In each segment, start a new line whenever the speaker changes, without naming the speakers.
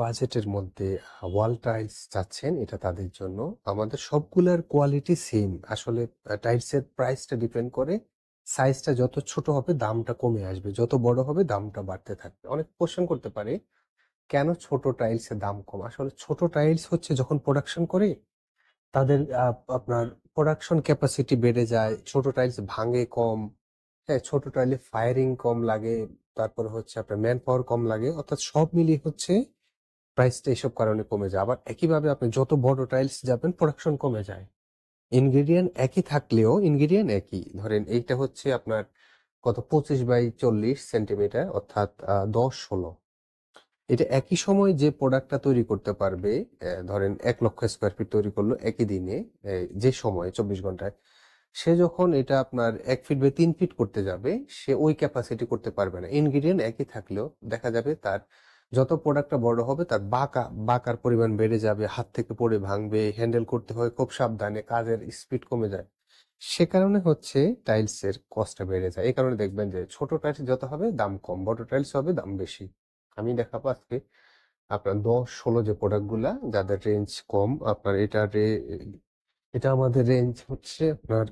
বাজেটের মধ্যে wall tiles চাচ্ছেন, এটা তাদের জন্য। আমাদের সবগুলার কোয়ালিটি সেম। আসলে টাইলসের প্রাইসটা ডিপেন্ড করে সাইজটা যত ছোট হবে দামটা কমে আসবে, যত বড় হবে দামটা বাড়তে থাকবে। অনেক কোশ্চেন করতে পারে কেন ছোট টাইলসের দাম কম। আসলে ছোট টাইলস হচ্ছে যখন প্রোডাকশন করে তাদের আপনার প্রোডাকশন ক্যাপাসিটি বেড়ে যায়, ছোট টাইলস ভাঙে কম। হ্যাঁ, ছোট টাইলে ফায়ারিং কম লাগে, তারপর হচ্ছে আপনার ম্যান পাওয়ার কম লাগে, অর্থাৎ সব মিলিয়ে হচ্ছে প্রাইসটা এসব কারণে কমে যায়। আবার একইভাবে আপনি যত বড় টাইলস যাবেন প্রোডাকশন কমে যায়। ইনগ্রেডিয়েন্ট একই থাকলেও ইনগ্রেডিয়েন্ট একই, ধরেন এইটা হচ্ছে আপনার কত 25 বাই 40 সেন্টিমিটার, অর্থাৎ 10-16। এটা একই সময় যে প্রোডাক্টটা তৈরি করতে পারবে, ধরেন 1 লক্ষ স্কোয়ার ফিট তৈরি করলো একই দিনে, যে সময় 24 ঘন্টায়, সে যখন এটা আপনার 1 ফিট বাই 3 ফিট করতে যাবে সে ওই ক্যাপাসিটি করতে পারবে না। ইনগ্রিডিয়েন্ট একই থাকলেও দেখা যাবে তার যত প্রোডাক্টটা বড় হবে তার বাঁকার পরিমাণ বেড়ে যাবে, হাত থেকে পড়ে ভাঙবে, হ্যান্ডেল করতে হয় খুব সাবধানে, কাজের স্পিড কমে যায়। সে কারণে হচ্ছে টাইলসের কস্টটা বেড়ে যায়। এই কারণে দেখবেন যে ছোট টাইলস যত হবে দাম কম, বড় টাইলস হবে দাম বেশি। আমি দেখাবো আজকে আপনার 10-16 যে প্রোডাক্ট গুলা যাদের রেঞ্জ কম। আপনার এটা আমাদের রেঞ্জ হচ্ছে আপনার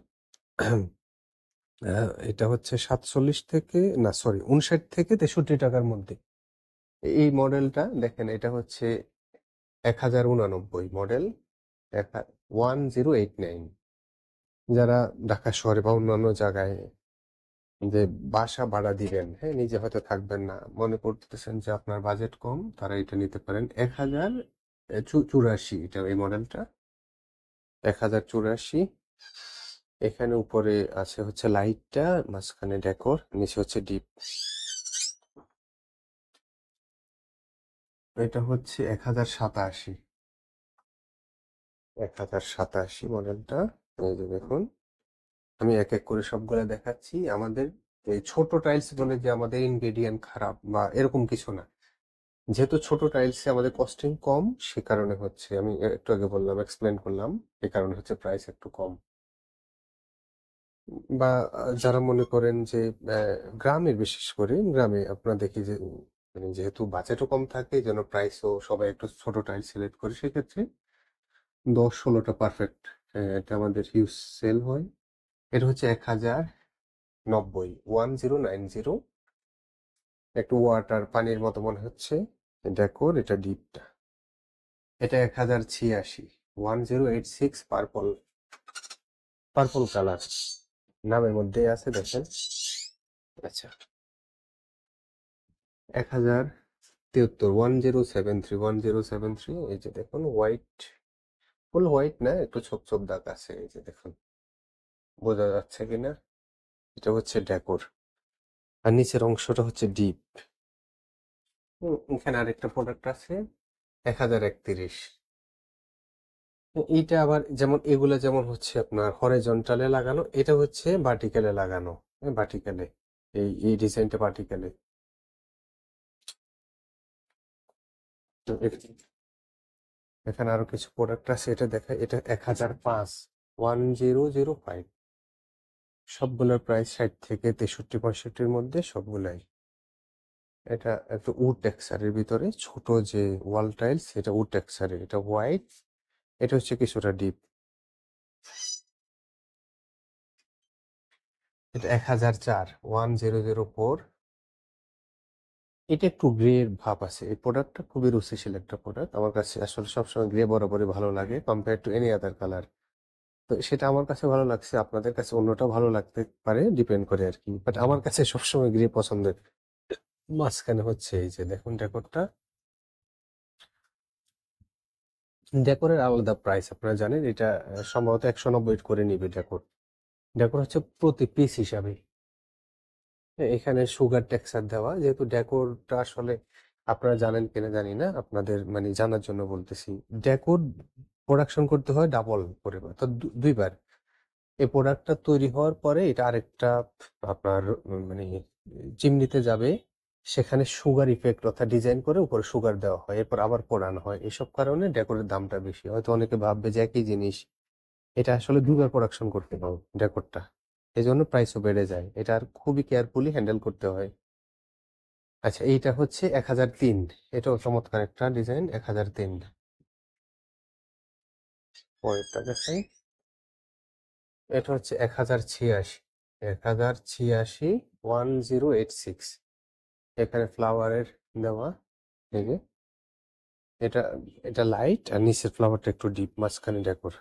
এটা হচ্ছে 47 থেকে, না সরি, 59 থেকে 63 টাকার মধ্যে। এই মডেলটা দেখেন, এটা হচ্ছে 1089 মডেল, 1089। যারা ঢাকা শহরে বা অন্যান্য জায়গায় যে বাসা ভাড়া দিবেন, হ্যাঁ, নিজে হয়তো থাকবেন না, মনে করতেছেন যে আপনার বাজেট কম, তারা এটা নিতে পারেন। 1084 এটা এই মডেলটা, 1084। এখানে উপরে আছে হচ্ছে লাইটটা, মাঝখানে ডেকোর, নিচে হচ্ছে ডিপ। এটা হচ্ছে 1087, 1087 মডেলটা। এই যে দেখুন, আমি এক এক করে সবগুলা দেখাচ্ছি। আমাদের এই ছোট টাইলস বলে যে আমাদের ইনগ্রেডিয়েন্ট খারাপ বা এরকম কিছু না। যেহেতু ছোট টাইলসে আমাদের কস্টিং কম, সে কারণে হচ্ছে, আমি একটু আগে বললাম, এক্সপ্লেন করলাম, এই কারণে হচ্ছে প্রাইস একটু কম। বা যারা মনে করেন যে গ্রামের, বিশেষ করে গ্রামে আপনারা দেখি যে মানে যেহেতু বাজেটও কম থাকে, যেন প্রাইসও সবাই একটু ছোট টাইলস সিলেক্ট করে, সেক্ষেত্রে 10-16টা পারফেক্ট। এটা আমাদের হিউজ সেল হয়। এটা হচ্ছে 1090, 1090। একটু ওয়াটার পানির মতো মনে হচ্ছে। ডেকোর, এটা ডিপটা। এটা 1086, 1086 পার্পল, পার্পল কালার নামের মধ্যে আছে, দেখেন। আচ্ছা, 1073, 1073, 1073। এই যে দেখুন, হোয়াইট, ফুল হোয়াইট না, একটু ছোপ ছোপ দাগ আছে, এই যে দেখুন, বোঝা যাচ্ছে কিনা। এটা হচ্ছে ডেকোর, আর নিচের অংশটা হচ্ছে ডিপ। এখানে আরেকটা প্রোডাক্ট আছে, 1031। এইটা আবার যেমন এগুলা যেমন হচ্ছে আপনার হরাইজন্টালে লাগানো, এটা হচ্ছে ভার্টিক্যালে লাগানো। ভার্টিক্যালে, এই ডিজাইনটা ভার্টিক্যালে। এখানে আরো কিছু প্রোডাক্ট আছে, এটা দেখায়। এটা 1005, 1005। সবগুলোর প্রাইস 60 থেকে 63-65-র মধ্যে সবগুলাই। এটা একটু উড টেক্সচারের ভিতরে ছোট যে ওয়াল টাইলস, এটা উড টেক্সচারের, এটা হোয়াইট। এটা হচ্ছে কিছুটা ডিপ। এটা 1004, 1004। এটা একটু গ্রে এর ভাব আছে। এই প্রোডাক্টটা খুবই রুচিশীল একটা প্রোডাক্ট। আমার কাছে আসলে সবসময় গ্রে বরাবরই ভালো লাগে compare to any other colour. তো সেটা আমার কাছে ভালো লাগছে, আপনাদের কাছে অন্যটা ভালো লাগতে পারে, ডিপেন্ড করে আর কি। বাট আমার কাছে সবসময় গ্রে পছন্দের। মাঝখানে হচ্ছে এই যে দেখুন ডেকোরটা। ডেকোরের আলাদা প্রাইস আপনারা জানেন, এটা সম্ভবত 190 করে নিবে ডেকোর। ডেকোর হচ্ছে প্রতি পিস হিসাবে। এখানে সুগার টেক্সচার দেওয়া, যেহেতু ডেকোরটা আসলে আপনারা জানেন কিনা জানি না, আপনাদের মানে জানার জন্য বলতেছি। ডেকোর প্রোডাকশন করতে হয় ডাবল পরিমাণ, তো দুইবার। এই প্রোডাক্টটা তৈরি হওয়ার পরে এটা আরেকটা আপনার মানে চিমনিতে যাবে, সেখানে সুগার ইফেক্ট অর্থাৎ ডিজাইন করে উপরে সুগার দেওয়া হয়, এরপর আবার পোড়ানো হয়। এসব কারণে ডেকোরের দামটা বেশি। হয়তো অনেকে ভাববে যে একই জিনিস, এটা আসলে দুইবার প্রোডাকশন করতে হয় ডেকোরটা, এই জন্য প্রাইসও বেড়ে যায়। এটা আর খুবই কেয়ারফুলি হ্যান্ডেল করতে হয়। আচ্ছা, এইটা হচ্ছে 1003। এটাও চমৎকার একটা ডিজাইন, 1003। পরেরটা দেখাই। এটা হচ্ছে 1086। 1086, 1086। এখানে ফ্লাওয়ারের দেওয়া। এই যে এটা এটা লাইট আর নিচের ফ্লাওয়ারটা একটু ডিপ, মাঝখানে ডেকোর।